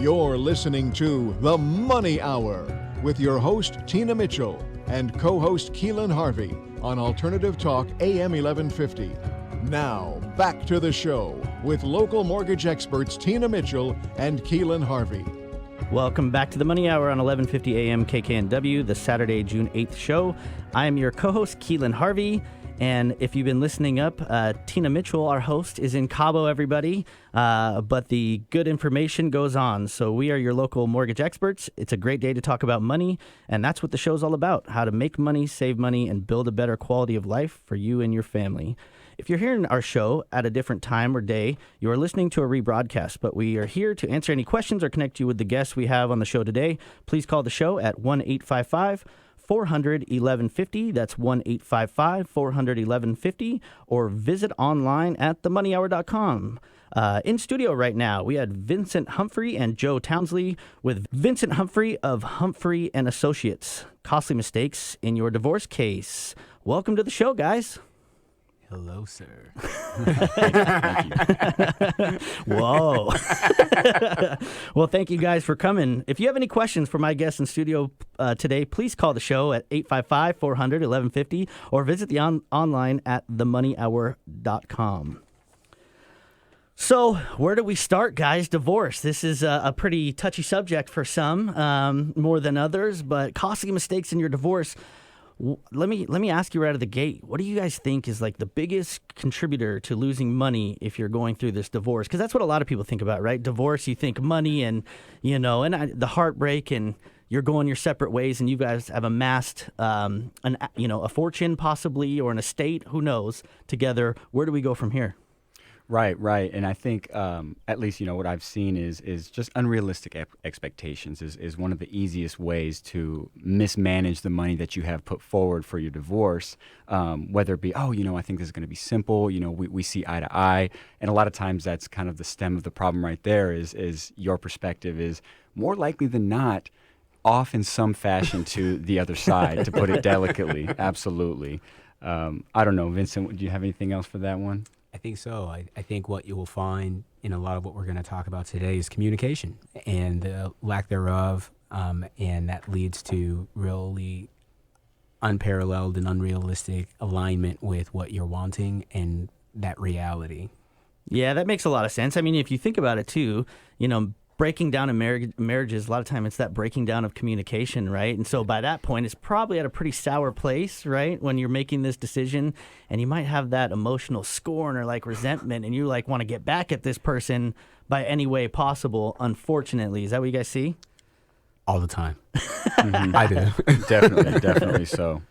You're listening to The Money Hour with your host, Tina Mitchell, and co-host Keelan Harvey on Alternative Talk AM 1150. Now, back to the show with local mortgage experts Tina Mitchell and Keelan Harvey. Welcome back to the Money Hour on 1150 AM KKNW, the Saturday, June 8th show. I am your co-host, Keelan Harvey. And if you've been listening up, Tina Mitchell, our host, is in Cabo, everybody. But the good information goes on. So we are your local mortgage experts. It's a great day to talk about money. And that's what the show's all about, how to make money, save money, and build a better quality of life for you and your family. If you're hearing our show at a different time or day, you are listening to a rebroadcast, but we are here to answer any questions or connect you with the guests we have on the show today. Please call the show at 1-855-400-1150. That's 1-855-400-1150, or visit online at themoneyhour.com. In studio right now, we had Vincent Humphrey and Joe Towslee with Vincent Humphrey of Humphrey and Associates. Costly mistakes in your divorce case. Welcome to the show, guys. Hello, sir. Thank you. Whoa. Well, thank you guys for coming. If you have any questions for my guests in studio today, please call the show at 855-400-1150 or visit the online at themoneyhour.com. So where do we start, guys? Divorce. This is a pretty touchy subject for some, more than others, but costly mistakes in your divorce. Let me ask you right out of the gate, what do you guys think is like the biggest contributor to losing money if you're going through this divorce? Because that's what a lot of people think about, right? Divorce, you think money and, the heartbreak, and you're going your separate ways, and you guys have amassed, a fortune possibly, or an estate, who knows, together. Where do we go from here? Right. And I think at least, what I've seen is just unrealistic expectations is one of the easiest ways to mismanage the money that you have put forward for your divorce, whether it be, I think this is going to be simple, we see eye to eye. And a lot of times that's kind of the stem of the problem right there is your perspective is more likely than not off in some fashion to the other side, to put it delicately. Absolutely. I don't know, Vincent, do you have anything else for that one? I think so. I think what you will find in a lot of what we're going to talk about today is communication and the lack thereof, and that leads to really unparalleled and unrealistic alignment with what you're wanting and that reality. Yeah, that makes a lot of sense. I mean, if you think about it too, breaking down in marriages, a lot of time it's that breaking down of communication, right? And so by that point, it's probably at a pretty sour place, right? When you're making this decision, and you might have that emotional scorn or like resentment, and you like want to get back at this person by any way possible. Unfortunately, is that what you guys see? All the time. Mm-hmm. I do. Definitely so.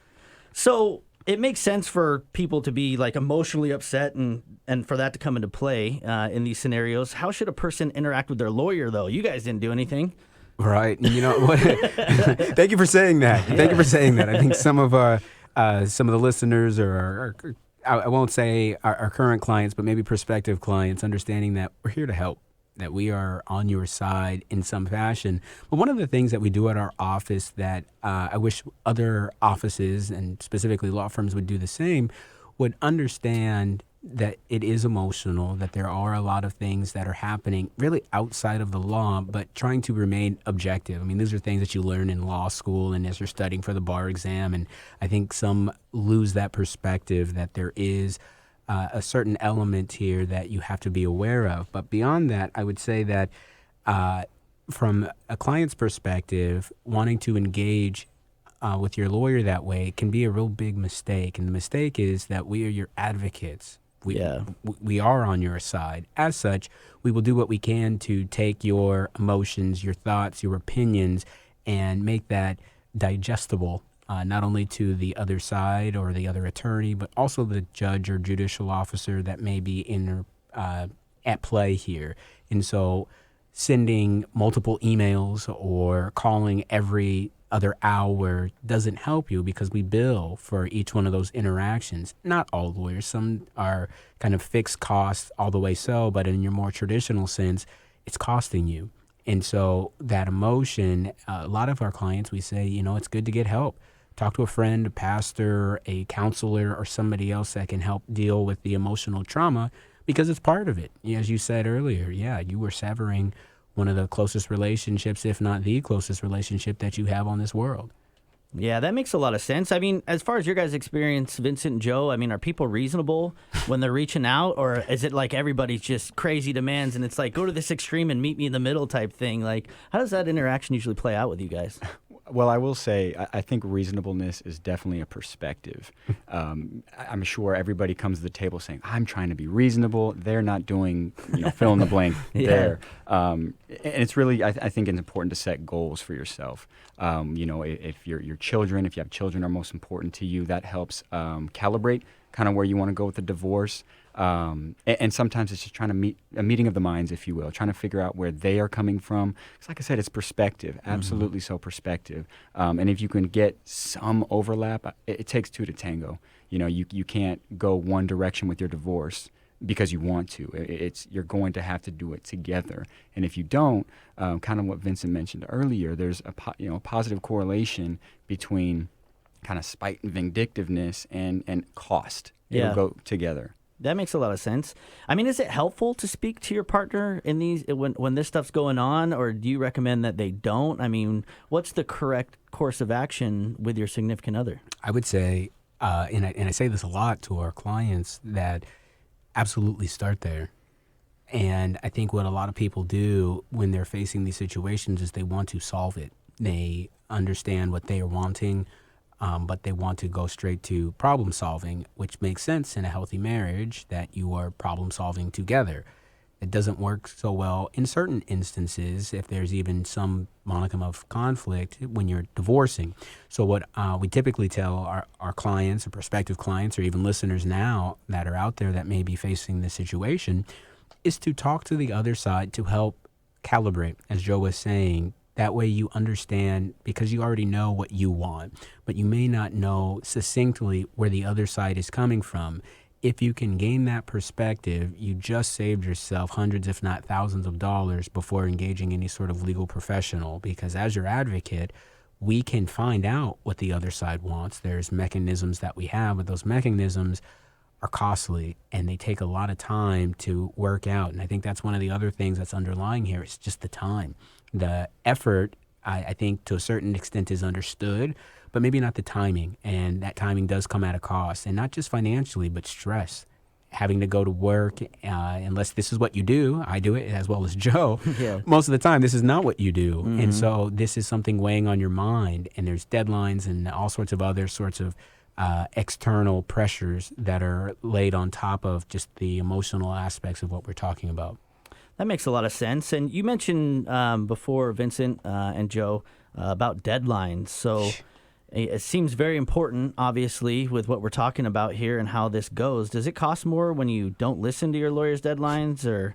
So it makes sense for people to be like emotionally upset and for that to come into play in these scenarios. How should a person interact with their lawyer, though? You guys didn't do anything. Right. You know what? Thank you for saying that. Yeah. Thank you for saying that. I think some of the listeners, or I won't say our current clients, but maybe prospective clients, understanding that we're here to help, that we are on your side in some fashion. But one of the things that we do at our office that I wish other offices, and specifically law firms, would do the same, would understand that it is emotional, that there are a lot of things that are happening really outside of the law, but trying to remain objective. I mean, these are things that you learn in law school and as you're studying for the bar exam. And I think some lose that perspective that there is a certain element here that you have to be aware of. But beyond that, I would say that from a client's perspective, wanting to engage with your lawyer that way can be a real big mistake. And the mistake is that we are your advocates. We are on your side. As such, we will do what we can to take your emotions, your thoughts, your opinions, and make that digestible, not only to the other side or the other attorney, but also the judge or judicial officer that may be at play here. And so sending multiple emails or calling every other hour doesn't help you, because we bill for each one of those interactions. Not all lawyers. Some are kind of fixed costs all the way so, but in your more traditional sense, it's costing you. And so that emotion, a lot of our clients, we say, it's good to get help. Talk to a friend, a pastor, a counselor, or somebody else that can help deal with the emotional trauma, because it's part of it. As you said earlier, you were severing one of the closest relationships, if not the closest relationship that you have on this world. Yeah, that makes a lot of sense. I mean, as far as your guys' experience, Vincent and Joe, I mean, are people reasonable when they're reaching out, or is it like everybody's just crazy demands and it's like, go to this extreme and meet me in the middle type thing? Like, how does that interaction usually play out with you guys? Well, I will say, I think reasonableness is definitely a perspective. I'm sure everybody comes to the table saying, I'm trying to be reasonable. They're not doing, fill in the blank there. And it's really, I think it's important to set goals for yourself. If your children, if you have children are most important to you, that helps calibrate kind of where you want to go with the divorce. And sometimes it's just trying to meet a meeting of the minds, if you will, trying to figure out where they are coming from. Because like I said, it's perspective, absolutely so perspective. And if you can get some overlap, it takes two to tango. You can't go one direction with your divorce because you want to. You're going to have to do it together. And if you don't, kind of what Vincent mentioned earlier, there's a positive correlation between kind of spite and vindictiveness and cost. It'll go together. That makes a lot of sense. I mean, is it helpful to speak to your partner in these when this stuff's going on, or do you recommend that they don't? I mean, what's the correct course of action with your significant other? I would say, and I say this a lot to our clients, that absolutely start there. And I think what a lot of people do when they're facing these situations is they want to solve it. They understand what they are wanting, but they want to go straight to problem solving, which makes sense in a healthy marriage, that you are problem solving together. It doesn't work so well in certain instances if there's even some modicum of conflict when you're divorcing. So what we typically tell our clients or prospective clients or even listeners now that are out there that may be facing this situation is to talk to the other side to help calibrate, as Joe was saying. That way you understand, because you already know what you want, but you may not know succinctly where the other side is coming from. If you can gain that perspective, you just saved yourself hundreds, if not thousands of dollars before engaging any sort of legal professional, because as your advocate, we can find out what the other side wants. There's mechanisms that we have, but those mechanisms are costly and they take a lot of time to work out. And I think that's one of the other things that's underlying here. It's just the time. The effort, I think, to a certain extent is understood, but maybe not the timing. And that timing does come at a cost, and not just financially, but stress. Having to go to work, unless this is what you do, I do it as well as Joe. Yeah. Most of the time, this is not what you do. And so this is something weighing on your mind, and there's deadlines and all sorts of other sorts of external pressures that are laid on top of just the emotional aspects of what we're talking about. That makes a lot of sense. And you mentioned before, Vincent and Joe, about deadlines. So it seems very important, obviously, with what we're talking about here and how this goes. Does it cost more when you don't listen to your lawyer's deadlines, or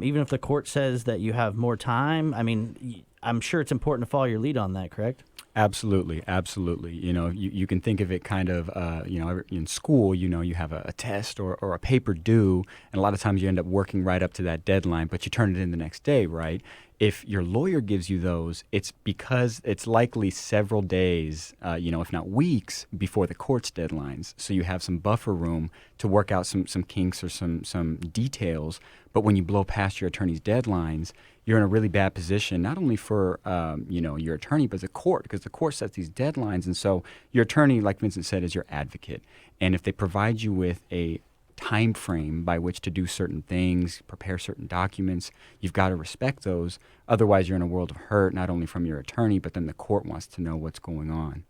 even if the court says that you have more time? I mean, I'm sure it's important to follow your lead on that, correct? Absolutely, absolutely. You can think of it kind of, in school, you have a test or a paper due, and a lot of times you end up working right up to that deadline, but you turn it in the next day, right? If your lawyer gives you those, it's because it's likely several days, if not weeks before the court's deadlines. So you have some buffer room to work out some kinks or some details. But when you blow past your attorney's deadlines, you're in a really bad position, not only for, your attorney, but the court, because the court sets these deadlines. And so your attorney, like Vincent said, is your advocate. And if they provide you with a time frame by which to do certain things, prepare certain documents, you've got to respect those. Otherwise, you're in a world of hurt, not only from your attorney, but then the court wants to know what's going on.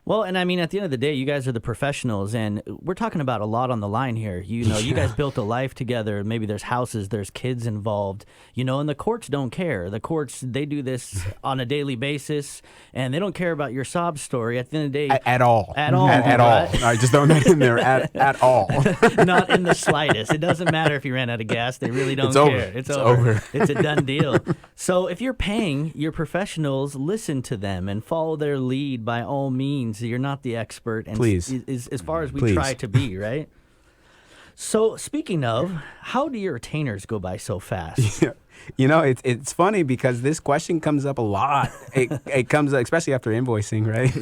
Well, and I mean, at the end of the day, you guys are the professionals, and we're talking about a lot on the line here. You guys built a life together. Maybe there's houses, there's kids involved, and the courts don't care. The courts, they do this on a daily basis, and they don't care about your sob story. At the end of the day, at all. At all. At all. I just throw that in there. At all. Not in the slightest. It doesn't matter if you ran out of gas. They really don't care. It's over. It's a done deal. So if you're paying your professionals, listen to them and follow their lead by all means. You're not the expert, and Please. As far as we try to be, right? So speaking of, how do your retainers go by so fast? Yeah. It's funny because this question comes up a lot. It comes up, especially after invoicing, right?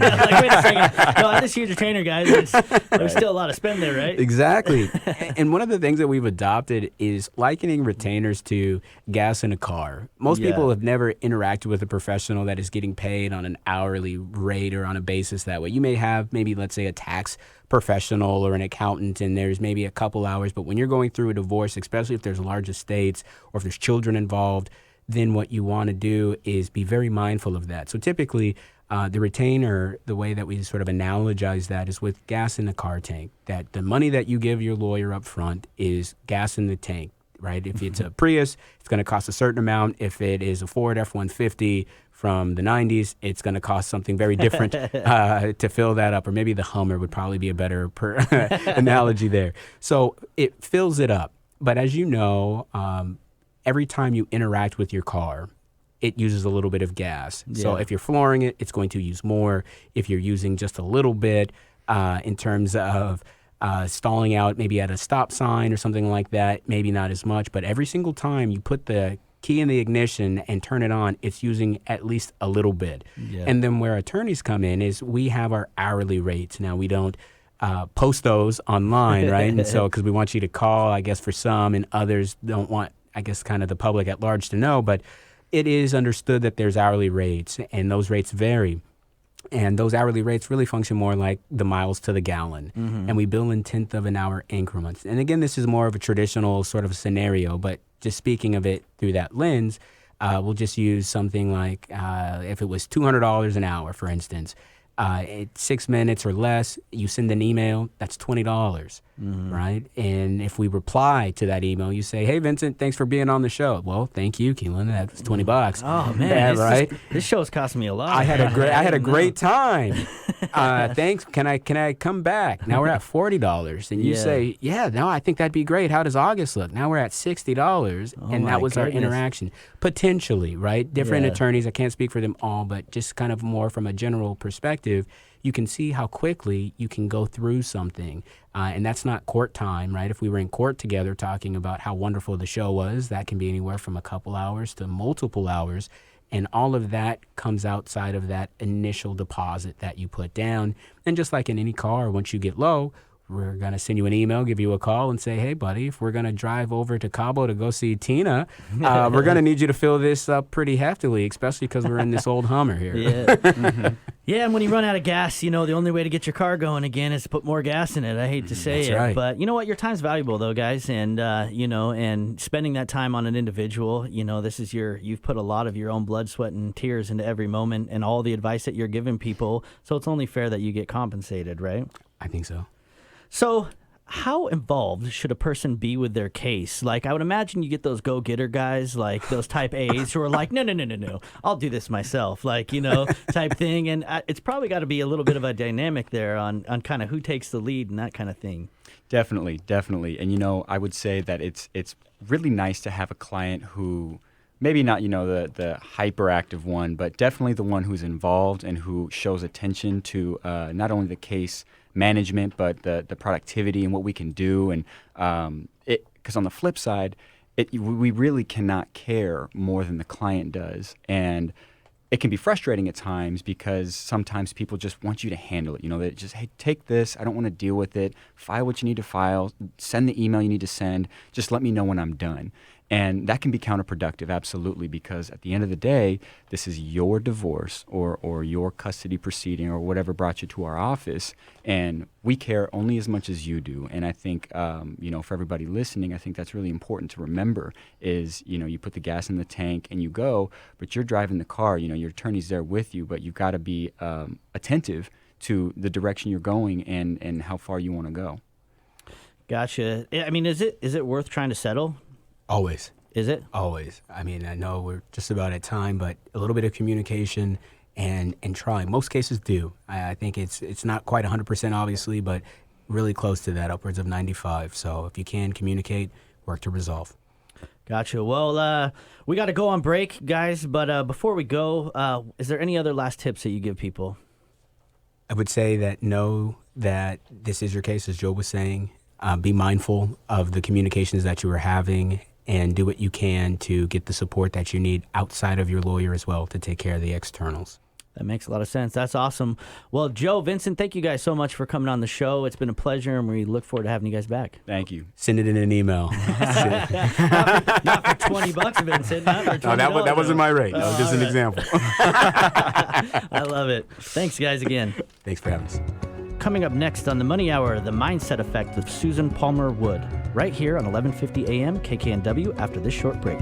Yeah, like, wait a second. No, I just use retainer, guys. There's still a lot to spend there, right? Exactly. And one of the things that we've adopted is likening retainers to gas in a car. Most people have never interacted with a professional that is getting paid on an hourly rate or on a basis that way. You may have maybe, let's say, a tax professional or an accountant, and there's maybe a couple hours. But when you're going through a divorce, especially if there's large estates or if there's children involved, then what you want to do is be very mindful of that. So typically, the retainer, the way that we sort of analogize that is with gas in the car tank, that the money that you give your lawyer up front is gas in the tank, right? If it's a Prius, it's going to cost a certain amount. If it is a Ford F-150 from the 90s, it's going to cost something very different to fill that up. Or maybe the Hummer would probably be a better analogy there. So it fills it up. But as you know, every time you interact with your car, it uses a little bit of gas. Yeah. So if you're flooring it, it's going to use more. If you're using just a little bit in terms of stalling out maybe at a stop sign or something like that, maybe not as much. But every single time you put the key in the ignition and turn it on, it's using at least a little bit. Yeah. And then where attorneys come in is we have our hourly rates. Now, we don't post those online, right? And so because we want you to call, I guess, for some, and others don't want, I guess, kind of the public at large to know. But it is understood that there's hourly rates, and those rates vary. And those hourly rates really function more like the miles to the gallon. And we bill in tenth of an hour increments. And again, this is more of a traditional sort of scenario, but just speaking of it through that lens, we'll just use something like if it was $200 an hour, for instance, 6 minutes or less, you send an email, that's $20, right? And if we reply to that email, you say, "Hey, Vincent, thanks for being on the show." Well, thank you, Keelan. That was $20. Oh man, yeah, right? This show's costing me a lot. I had a great time. Thanks. Can I come back? Now we're at $40, and you say, "Yeah, no, I think that'd be great. How does August look?" Now we're at $60, and that was our interaction. Potentially, right? Different attorneys. I can't speak for them all, but just kind of more from a general perspective, you can see how quickly you can go through something. And that's not court time, right? If we were in court together talking about how wonderful the show was, that can be anywhere from a couple hours to multiple hours. And all of that comes outside of that initial deposit that you put down. And just like in any car, once you get low, we're going to send you an email, give you a call, and say, "Hey, buddy, if we're going to drive over to Cabo to go see Tina, we're going to need you to fill this up pretty heftily, especially because we're in this old Hummer here." Yeah. Yeah, and when you run out of gas, the only way to get your car going again is to put more gas in it. I hate to say That's it, right. but you know what? Your time's valuable, though, guys, and and spending that time on an individual, this is you've put a lot of your own blood, sweat, and tears into every moment, and all the advice that you're giving people. So it's only fair that you get compensated, right? I think so. So how involved should a person be with their case? Like, I would imagine you get those go-getter guys, like those type A's who are like, no, I'll do this myself, type thing. And it's probably got to be a little bit of a dynamic there on kind of who takes the lead and that kind of thing. Definitely. And, I would say that it's really nice to have a client who maybe not, the hyperactive one, but definitely the one who's involved and who shows attention to not only the case management, but the productivity and what we can do. And because on the flip side, we really cannot care more than the client does. And it can be frustrating at times because sometimes people just want you to handle it. They just, "Hey, take this. I don't want to deal with it. File what you need to file. Send the email you need to send. Just let me know when I'm done." And that can be counterproductive, absolutely, because at the end of the day, this is your divorce or your custody proceeding or whatever brought you to our office, and we care only as much as you do. And I think, for everybody listening, I think that's really important to remember is, you put the gas in the tank and you go, but you're driving the car, your attorney's there with you, but you've got to be attentive to the direction you're going and how far you want to go. Gotcha. I mean, is it worth trying to settle? Always. Is it? Always. I mean, I know we're just about at time, but a little bit of communication and trying. Most cases do. I think it's not quite 100% obviously, but really close to that, upwards of 95. So if you can communicate, work to resolve. Gotcha. Well, we got to go on break, guys, but before we go, is there any other last tips that you give people? I would say that know that this is your case, as Joe was saying. Be mindful of the communications that you are having and do what you can to get the support that you need outside of your lawyer as well to take care of the externals. That makes a lot of sense. That's awesome. Well, Joe, Vincent, thank you guys so much for coming on the show. It's been a pleasure, and we look forward to having you guys back. Thank you. Send it in an email. Not for $20, Vincent. Not for $20. No, that wasn't my rate. That was just an example. I love it. Thanks, guys, again. Thanks for having us. Coming up next on the Money Hour, the Mindset Effect with Susan Palmer Wood, right here on 1150 AM KKNW after this short break.